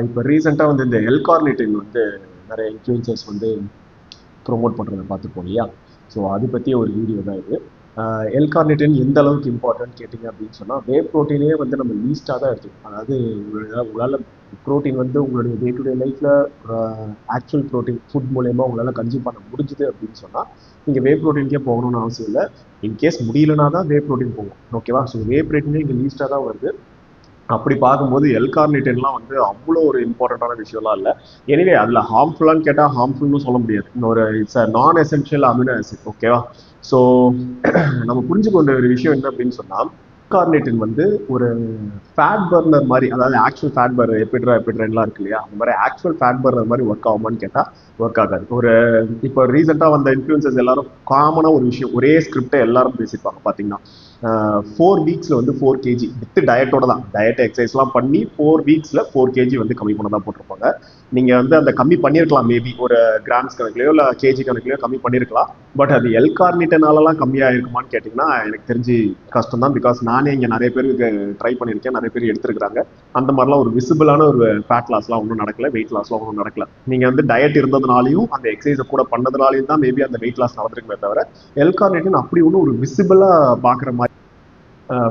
இப்போ ரீசெண்டாக வந்து இந்த எல்கார்னிட்டின் வந்து நிறைய இன்ஃப்ளூயன்சர்ஸ் வந்து ப்ரொமோட் பண்ணுறதை பார்த்துருப்போம் இல்லையா? ஸோ அது பற்றி ஒரு வீடியோ தான் இது. எல்கார்னிட்டின் எந்த அளவுக்கு இம்பார்ட்டன்ட் கேட்டிங்க அப்படின்னு சொன்னால், வே ப்ரோட்டீனே வந்து நம்ம லீஸ்ட்டாக தான் எடுத்துக்கணும். அதாவது உங்களால் ப்ரோட்டீன் வந்து உங்களுடைய டே டு டே லைஃப்பில் ஆக்சுவல் ப்ரோட்டீன் ஃபுட் மூலயமா உங்களால் கன்சியூம் பண்ண முடிஞ்சுது அப்படின்னு சொன்னால், நீங்கள் வே ப்ரோட்டீன்கே போகணும்னு அவசியம் இல்லை. இன்கேஸ் முடியலனா தான் வே ப்ரோட்டீன் போகும். ஓகேவா? ஸோ வே ப்ரோட்டீனே இங்கே லீஸ்ட்டாக தான் வருது. அப்படி பார்க்கும்போது எல்கார்னிட்டின்லாம் வந்து அவ்வளோ ஒரு இம்பார்ட்டண்ட்டான விஷயம்லாம் இல்லை. எனிவே அதில் ஹார்ம்ஃபுல்லான்னு கேட்டால் ஹார்ம்ஃபுல்னு சொல்ல முடியாது. ஒரு இட்ஸ் அ நான் எசென்ஷியல் அமினோ ஆசிட். ஓகேவா? ஸோ நம்ம புரிஞ்சுக்க வேண்டிய ஒரு விஷயம் என்ன அப்படின்னு சொன்னால், எல்கார்னிட்டின் வந்து ஒரு ஃபேட் பர்னர் மாதிரி, அதாவது ஆக்சுவல் ஃபேட் பர்னர் எப்பிட்ரெல்லாம் இருக்கு இல்லையா? அந்த மாதிரி ஆக்சுவல் ஃபேட் பர்னர் மாதிரி ஒர்க் ஆகுமான்னு கேட்டால் ஒர்க் ஆகாது. இப்போ ரீசெண்டாக வந்த இன்ஃப்ளூயன்சர்ஸ் எல்லாரும் காமனாக ஒரு விஷயம், ஒரே ஸ்கிரிப்டை எல்லாரும் பேசியிருப்பாங்க. பார்த்தீங்கன்னா 4 வீக்ஸில் வந்து 4 kg வித் டயட்டோட தான், டயட் எக்ஸசைஸ்லாம் பண்ணி 4 வீக்ஸில் 4 kg வந்து கம்மி பண்ண தான் போட்டிருப்பாங்க. நீங்கள் வந்து அந்த கம்மி பண்ணியிருக்கலாம், மேபி ஒரு கிராம்ஸ் கணக்குலையோ இல்லை கேஜி கணக்குலையோ கம்மி பண்ணியிருக்கலாம். பட் அது எல்கார்னிட்டினாலலாம் கம்மியாக இருக்குமான்னு கேட்டிங்கன்னா எனக்கு தெரிஞ்சு கஷ்டம் தான். பிகாஸ் நானே இங்கே நிறைய பேருக்கு ட்ரை பண்ணியிருக்கேன், நிறைய பேர் எடுத்துருக்காங்க. அந்த மாதிரிலாம் ஒரு விசிபிளான ஒரு ஃபேட் லாஸ்லாம் ஒன்றும் நடக்கல, வெயிட் லாஸ்லாம் ஒன்றும் நடக்கல. நீங்கள் வந்து டயட் இருந்ததுனாலையும் அந்த எக்ஸசைஸை கூட பண்ணதுனாலையும் தான் மேபி அந்த வெயிட் லாஸ் நடந்திருக்குமே தவிர, எல்கார்னிட்டின் அப்படி ஒன்றும் ஒரு விசிபிளாக பார்க்குற மாதிரி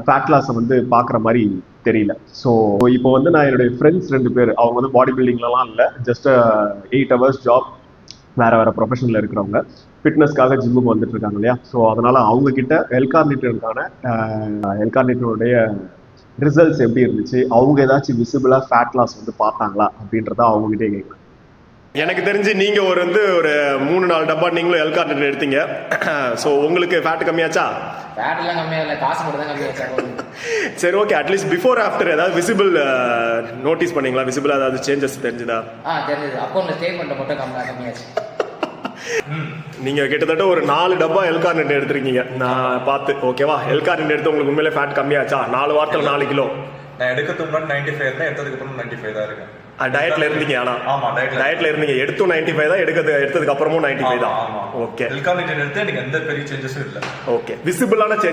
ஃபேட் லாஸை வந்து பார்க்குற மாதிரி தெரியல. ஸோ இப்போ வந்து நான் என்னுடைய ஃப்ரெண்ட்ஸ் 2 பேர், அவங்க வந்து பாடி பில்டிங்லலாம் இல்லை, ஜஸ்ட் 8 hours ஜாப், வேற வேற ப்ரொஃபஷனில் இருக்கிறவங்க, ஃபிட்னஸ்க்காக ஜிம்முக்கு வந்துட்டு இருக்காங்க இல்லையா? ஸோ அதனால அவங்க கிட்ட எல்கார்னிட்டினுடைய ரிசல்ட்ஸ் எப்படி இருந்துச்சு, அவங்க ஏதாச்சும் விசிபிளாக ஃபேட் லாஸ் வந்து பார்த்தாங்களா அப்படின்றத அவங்ககிட்டே கேட்குறேன். எனக்கு தெரிஞ்சு நீங்கள் ஒரு 3-4 டப்பா நீங்களும் எல்கார்னிட்டின் எடுத்தீங்க. ஸோ உங்களுக்கு ஃபேட் கம்மியாச்சா? ஃபேட்லாம் கம்மியாக இல்லை, காசு மட்டும் தான் கம்மியாச்சா? சரி, ஓகே. அட்லீஸ்ட் பிஃபோர் ஆஃப்டர் ஏதாவது விசிபிள் நோட்டீஸ் பண்ணீங்களா? விசிபிள் ஏதாவது சேஞ்சஸ் தெரிஞ்சுதா? தெரிஞ்சது. அக்கௌண்ட்ல ஸ்டேட்மெண்ட் மட்டும் கம்மியாச்சு. நீங்க கிட்டத்தட்ட ஒரு 4 டப்பா எல்கார்னிட்டின் எடுத்திருக்கீங்க நான் பார்த்து. ஓகேவா? எல்கார்னிட்டின் எடுத்து உங்களுக்கு உண்மையிலே ஃபேட் கம்மியாச்சா? 4 வாரத்தில் 4 கிலோ. நான் எடுக்கிறதுக்கு முன்னாடி 95 இருந்தேன், எடுத்ததுக்கு அப்புறம் 95 தான் இருக்கேன். டயட்ல இருந்தீங்க? ஆனா ஆமா, டயட்ல இருந்தீங்க. எடுத்தும் 95 தான், எடுத்ததுக்கு அப்புறமும் 95 தான். ஓகே. எல்கார்னிட்டின் எடுத்து எனக்கு எந்த பெரிய சேஞ்சஸும் இல்லை. ஓகே. விசிபிளான சேஞ்ச்